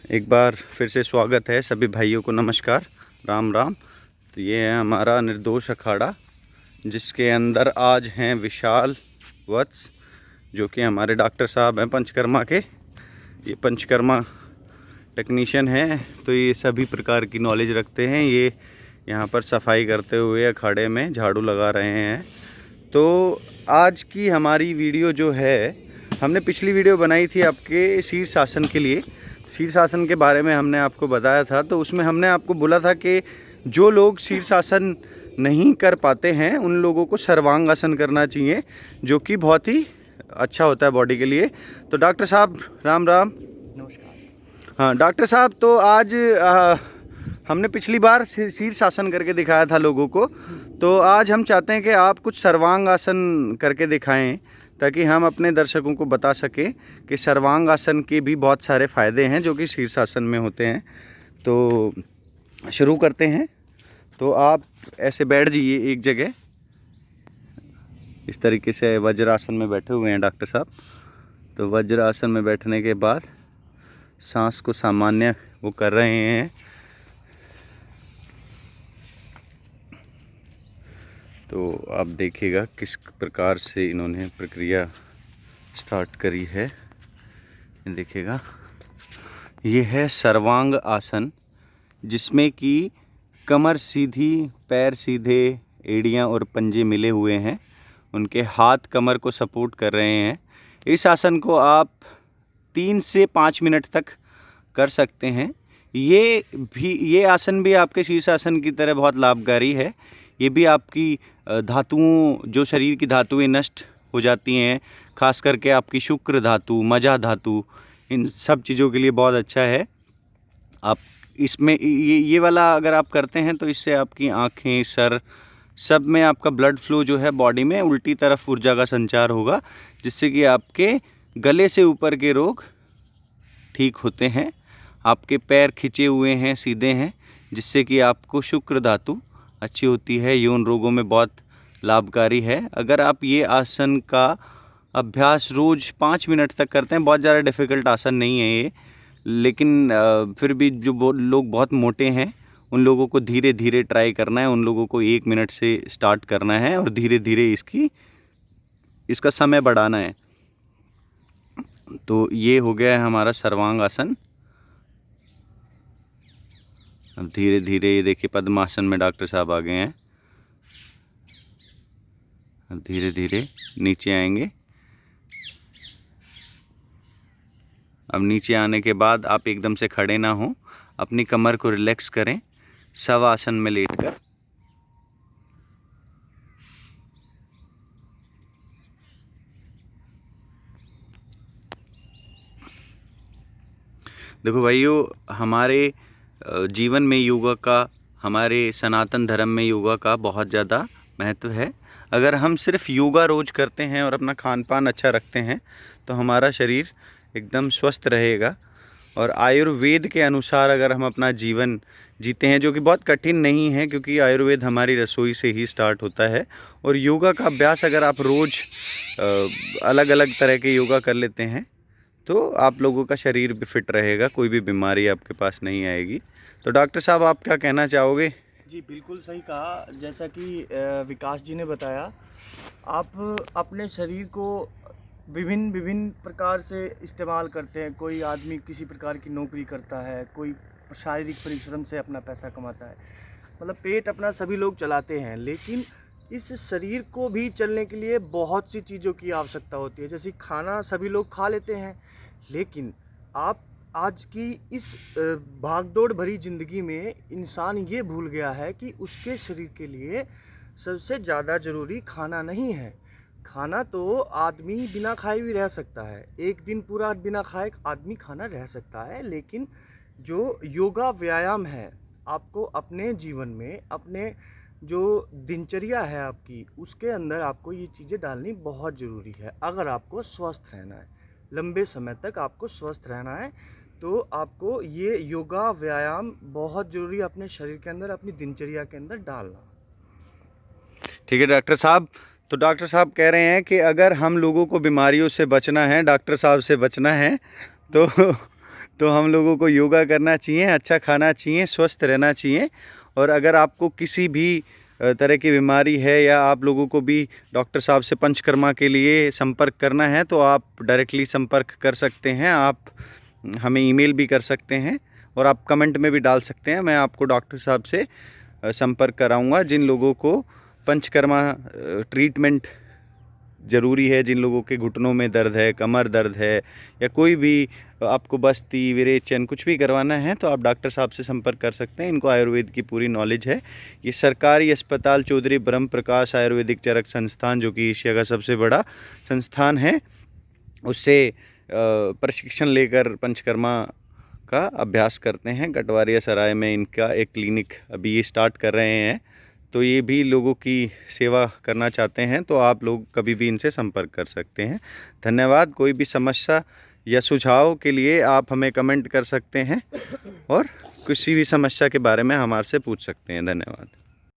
एक बार फिर से स्वागत है सभी भाइयों को। नमस्कार, राम राम। तो ये है हमारा निर्दोष अखाड़ा, जिसके अंदर आज हैं विशाल वत्स, जो कि हमारे डॉक्टर साहब हैं पंचकर्मा के। ये पंचकर्मा टेक्नीशियन हैं, तो ये सभी प्रकार की नॉलेज रखते हैं। ये यहाँ पर सफाई करते हुए अखाड़े में झाड़ू लगा रहे हैं। तो आज की हमारी वीडियो जो है, हमने पिछली वीडियो बनाई थी आपके शीर्षासन के लिए। शीर्षासन के बारे में हमने आपको बताया था। तो उसमें हमने आपको बोला था कि जो लोग शीर्षासन नहीं कर पाते हैं उन लोगों को सर्वांगासन करना चाहिए, जो कि बहुत ही अच्छा होता है बॉडी के लिए। तो डॉक्टर साहब राम राम। नमस्कार। हाँ डॉक्टर साहब, तो आज हमने पिछली बार शीर्षासन करके दिखाया था लोगों को, तो आज हम चाहते हैं कि आप कुछ सर्वांगासन करके दिखाएं, ताकि हम अपने दर्शकों को बता सकें कि सर्वांगासन के भी बहुत सारे फ़ायदे हैं जो कि शीर्षासन में होते हैं। तो शुरू करते हैं। तो आप ऐसे बैठ जाइए एक जगह, इस तरीके से वज्रासन में बैठे हुए हैं डॉक्टर साहब। तो वज्रासन में बैठने के बाद सांस को सामान्य वो कर रहे हैं। तो आप देखिएगा किस प्रकार से इन्होंने प्रक्रिया स्टार्ट करी है। देखिएगा, ये है सर्वांग आसन, जिसमें कि कमर सीधी, पैर सीधे, एड़ियाँ और पंजे मिले हुए हैं। उनके हाथ कमर को सपोर्ट कर रहे हैं। इस आसन को आप 3 से 5 मिनट तक कर सकते हैं। ये आसन भी आपके शीर्षासन की तरह बहुत लाभकारी है। ये भी आपकी धातुओं, जो शरीर की धातुएं नष्ट हो जाती हैं, खास करके आपकी शुक्र धातु, मजा धातु, इन सब चीज़ों के लिए बहुत अच्छा है। आप इसमें ये वाला अगर आप करते हैं तो इससे आपकी आँखें, सर, सब में आपका ब्लड फ्लो जो है बॉडी में उल्टी तरफ ऊर्जा का संचार होगा, जिससे कि आपके गले से ऊपर के रोग ठीक होते हैं। आपके पैर खिंचे हुए हैं, सीधे हैं, जिससे कि आपको शुक्र धातु अच्छी होती है। यौन रोगों में बहुत लाभकारी है। अगर आप ये आसन का अभ्यास रोज़ 5 मिनट तक करते हैं, बहुत ज़्यादा डिफ़िकल्ट आसन नहीं है ये, लेकिन फिर भी जो लोग बहुत मोटे हैं उन लोगों को धीरे धीरे ट्राई करना है। उन लोगों को 1 मिनट से स्टार्ट करना है और धीरे धीरे इसका समय बढ़ाना है। तो ये हो गया है हमारा सर्वांग आसन। अब धीरे धीरे ये देखिए पद्मासन में डॉक्टर साहब आ गए हैं। अब धीरे धीरे नीचे आएंगे। अब नीचे आने के बाद आप एकदम से खड़े ना हों, अपनी कमर को रिलैक्स करें शवासन में लेटकर। देखो भाइयों, हमारे जीवन में योगा का, हमारे सनातन धर्म में योगा का बहुत ज़्यादा महत्व है। अगर हम सिर्फ योगा रोज़ करते हैं और अपना खान पान अच्छा रखते हैं तो हमारा शरीर एकदम स्वस्थ रहेगा। और आयुर्वेद के अनुसार अगर हम अपना जीवन जीते हैं, जो कि बहुत कठिन नहीं है, क्योंकि आयुर्वेद हमारी रसोई से ही स्टार्ट होता है। और योगा का अभ्यास अगर आप रोज़ अलग अलग तरह के योगा कर लेते हैं तो आप लोगों का शरीर भी फिट रहेगा, कोई भी बीमारी आपके पास नहीं आएगी। तो डॉक्टर साहब, आप क्या कहना चाहोगे? जी बिल्कुल सही कहा। जैसा कि विकास जी ने बताया, आप अपने शरीर को विभिन्न विभिन्न प्रकार से इस्तेमाल करते हैं। कोई आदमी किसी प्रकार की नौकरी करता है, कोई शारीरिक परिश्रम से अपना पैसा कमाता है, मतलब पेट अपना सभी लोग चलाते हैं। लेकिन इस शरीर को भी चलने के लिए बहुत सी चीज़ों की आवश्यकता होती है। जैसे खाना सभी लोग खा लेते हैं, लेकिन आप आज की इस भागदौड़ भरी ज़िंदगी में इंसान ये भूल गया है कि उसके शरीर के लिए सबसे ज़्यादा ज़रूरी खाना नहीं है। खाना तो आदमी बिना खाए भी रह सकता है, एक दिन पूरा बिना खाए आदमी खाना रह सकता है। लेकिन जो योगा व्यायाम है, आपको अपने जीवन में, अपने जो दिनचर्या है आपकी, उसके अंदर आपको ये चीज़ें डालनी बहुत ज़रूरी है। अगर आपको स्वस्थ रहना है, लंबे समय तक आपको स्वस्थ रहना है, तो आपको ये योगा व्यायाम बहुत ज़रूरी अपने शरीर के अंदर, अपनी दिनचर्या के अंदर डालना। ठीक है डॉक्टर साहब। तो डॉक्टर साहब कह रहे हैं कि अगर हम लोगों को बीमारियों से बचना है, डॉक्टर साहब से बचना है, तो तो हम लोगों को योगा करना चाहिए, अच्छा खाना चाहिए, स्वस्थ रहना चाहिए। और अगर आपको किसी भी तरह की बीमारी है या आप लोगों को भी डॉक्टर साहब से पंचकर्मा के लिए संपर्क करना है तो आप डायरेक्टली संपर्क कर सकते हैं। आप हमें ईमेल भी कर सकते हैं और आप कमेंट में भी डाल सकते हैं। मैं आपको डॉक्टर साहब से संपर्क कराऊंगा। जिन लोगों को पंचकर्मा ट्रीटमेंट ज़रूरी है, जिन लोगों के घुटनों में दर्द है, कमर दर्द है, या कोई भी आपको बस्ती विरेचन कुछ भी करवाना है तो आप डॉक्टर साहब से संपर्क कर सकते हैं। इनको आयुर्वेद की पूरी नॉलेज है। ये सरकारी अस्पताल चौधरी ब्रह्म प्रकाश आयुर्वेदिक चरक संस्थान, जो कि एशिया का सबसे बड़ा संस्थान है, उससे प्रशिक्षण लेकर पंचकर्मा का अभ्यास करते हैं। कटवारिया सराय में इनका एक क्लिनिक अभी ये स्टार्ट कर रहे हैं। तो ये भी लोगों की सेवा करना चाहते हैं तो आप लोग कभी भी इनसे संपर्क कर सकते हैं। धन्यवाद। कोई भी समस्या या सुझाव के लिए आप हमें कमेंट कर सकते हैं और किसी भी समस्या के बारे में हमारे से पूछ सकते हैं। धन्यवाद।